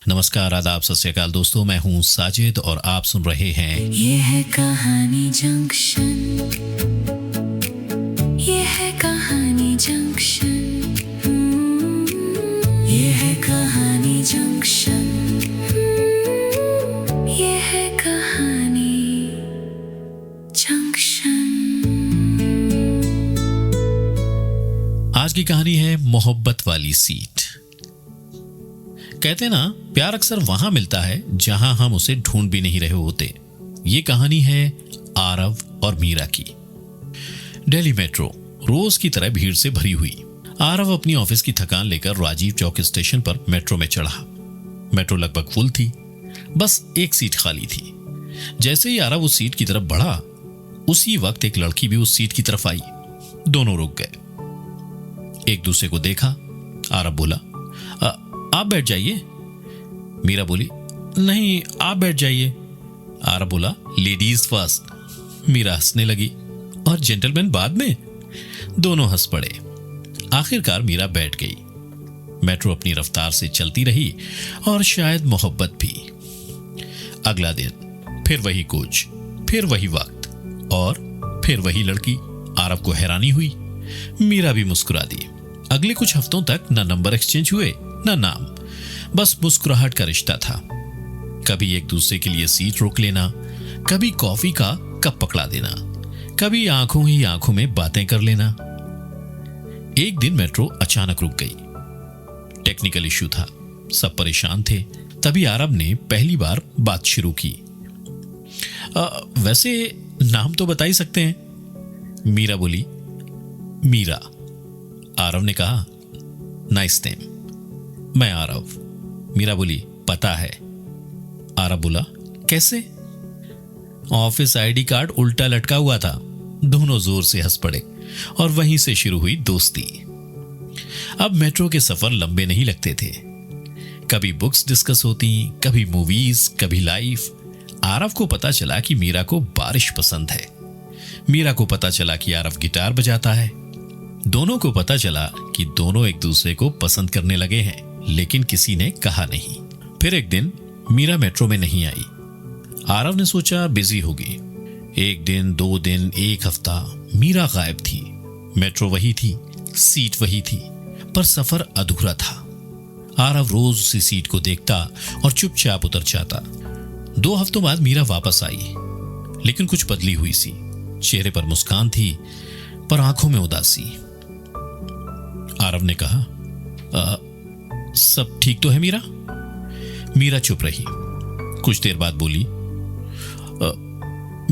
नमस्कार, आदाब, सत श्री अकाल दोस्तों। मैं हूं साजिद और आप सुन रहे हैं ये है कहानी जंक्शन। ये है कहानी जंक्शन। ये है कहानी जंक्शन। ये है कहानी जंक्शन। आज की कहानी है मोहब्बत वाली सीट। कहते ना, प्यार अक्सर वहां मिलता है जहां हम उसे ढूंढ भी नहीं रहे होते। ये कहानी है आरव और मीरा की। दिल्ली मेट्रो रोज की तरह भीड़ से भरी हुई। आरव अपनी ऑफिस की थकान लेकर राजीव चौक स्टेशन पर मेट्रो में चढ़ा। मेट्रो लगभग फुल थी, बस एक सीट खाली थी। जैसे ही आरव उस सीट की तरफ बढ़ा, उसी वक्त एक लड़की भी उस सीट की तरफ आई। दोनों रुक गए, एक दूसरे को देखा। आरव बोला, आप बैठ जाइए। मीरा बोली, नहीं आप बैठ जाइए। आरव बोला, लेडीज फर्स्ट। मीरा हंसने लगी, और जेंटलमैन बाद में। दोनों हंस पड़े। आखिरकार मीरा बैठ गई। मेट्रो अपनी रफ्तार से चलती रही और शायद मोहब्बत भी। अगला दिन फिर वही कोच, फिर वही वक्त और फिर वही लड़की। आरव को हैरानी हुई, मीरा भी मुस्कुरा दी। अगले कुछ हफ्तों तक न नंबर एक्सचेंज हुए न नाम, बस मुस्कुराहट का रिश्ता था। कभी एक दूसरे के लिए सीट रोक लेना, कभी कॉफी का कप पकड़ा देना, कभी आंखों ही आंखों में बातें कर लेना। एक दिन मेट्रो अचानक रुक गई। टेक्निकल इश्यू था, सब परेशान थे। तभी आरव ने पहली बार बात शुरू की। वैसे नाम तो बता ही सकते हैं। मीरा बोली, मीरा। आरव ने कहा, नाइस नेम। मैं आरव। मीरा बोली, पता है। आरव बोला, कैसे? ऑफिस आईडी कार्ड उल्टा लटका हुआ था। दोनों जोर से हंस पड़े और वहीं से शुरू हुई दोस्ती। अब मेट्रो के सफर लंबे नहीं लगते थे। कभी बुक्स डिस्कस होती, कभी मूवीज, कभी लाइफ। आरव को पता चला कि मीरा को बारिश पसंद है। मीरा को पता चला कि आरव गिटार बजाता है। दोनों को पता चला कि दोनों एक दूसरे को पसंद करने लगे हैं, लेकिन किसी ने कहा नहीं। फिर एक दिन मीरा मेट्रो में नहीं आई। आरव ने सोचा बिजी होगी। एक दिन, 2 दिन, एक हफ्ता, मीरा गायब थी। मेट्रो वही थी, सीट वही थी, पर सफर अधूरा था। आरव रोज उसी सीट को देखता और चुपचाप उतर जाता। 2 हफ्तों बाद मीरा वापस आई, लेकिन कुछ बदली हुई सी। चेहरे पर मुस्कान थी, पर आंखों में उदासी। आरव ने कहा, सब ठीक तो है मीरा? मीरा चुप रही। कुछ देर बाद बोली,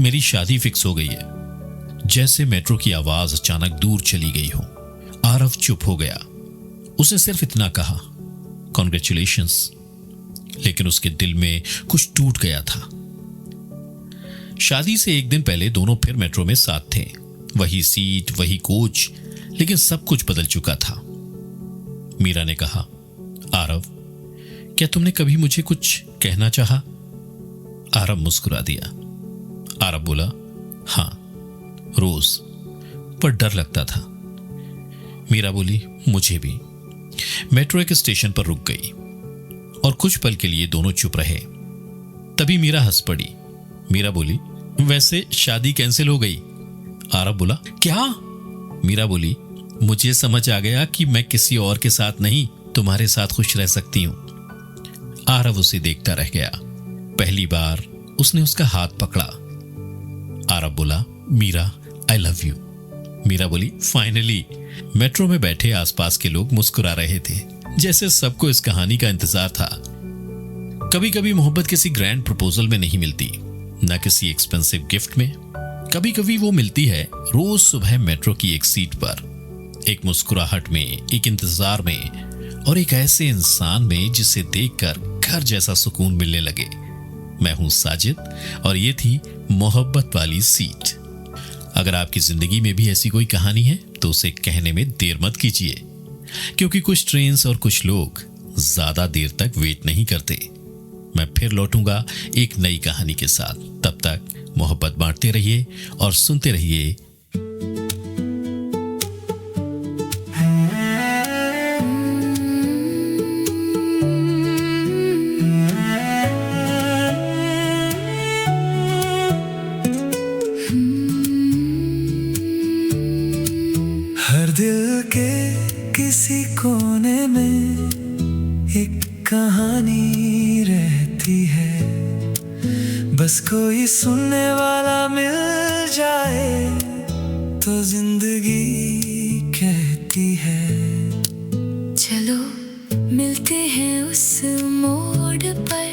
मेरी शादी फिक्स हो गई है। जैसे मेट्रो की आवाज अचानक दूर चली गई हो। आरव चुप हो गया। उसने सिर्फ इतना कहा, कॉन्ग्रेचुलेशंस। लेकिन उसके दिल में कुछ टूट गया था। शादी से एक दिन पहले दोनों फिर मेट्रो में साथ थे। वही सीट, वही कोच, लेकिन सब कुछ बदल चुका था। मीरा ने कहा, आरव, क्या तुमने कभी मुझे कुछ कहना चाहा? आरव मुस्कुरा दिया। आरव बोला, हां, रोज, पर डर लगता था। मीरा बोली, मुझे भी। मेट्रो एक स्टेशन पर रुक गई और कुछ पल के लिए दोनों चुप रहे। तभी मीरा हंस पड़ी। मीरा बोली, वैसे शादी कैंसिल हो गई। आरव बोला, क्या? मीरा बोली, मुझे समझ आ गया कि मैं किसी और के साथ नहीं, तुम्हारे साथ खुश रह सकती हूं। आरव उसे देखता रह गया। पहली बार उसने उसका हाथ पकड़ा। आरव बोला, Meera, I love you. Meera बोली, फाइनली। मेट्रो में बैठे आसपास के लोग मुस्कुरा रहे थे, जैसे सबको इस कहानी का इंतजार था। कभी कभी मोहब्बत किसी ग्रैंड प्रपोजल में नहीं मिलती, न किसी एक्सपेंसिव गिफ्ट में। कभी कभी वो मिलती है रोज सुबह मेट्रो की एक सीट पर, एक मुस्कुराहट में, एक इंतजार में, और एक ऐसे इंसान में जिसे देखकर घर जैसा सुकून मिलने लगे। मैं हूं साजिद और ये थी मोहब्बत वाली सीट। अगर आपकी जिंदगी में भी ऐसी कोई कहानी है तो उसे कहने में देर मत कीजिए, क्योंकि कुछ ट्रेन्स और कुछ लोग ज्यादा देर तक वेट नहीं करते। मैं फिर लौटूंगा एक नई कहानी के साथ। तब तक मोहब्बत बांटते रहिए और सुनते रहिए कहानी रहती है, बस कोई सुनने वाला मिल जाए तो जिंदगी कहती है। चलो मिलते हैं उस मोड़ पर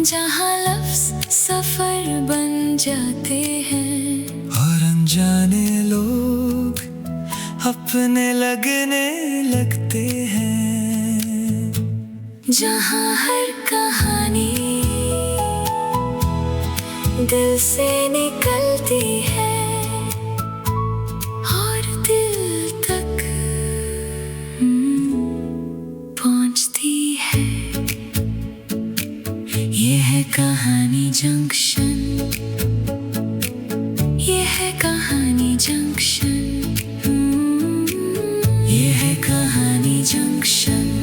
जहाँ लफ्ज सफर बन जाते हैं, और अनजाने लोग अपने लगने लगते हैं। जहाँ हर कहानी दिल से निकलती है और दिल तक पहुँचती है। ये है कहानी जंक्शन, ये है कहानी जंक्शन, ये है कहानी जंक्शन।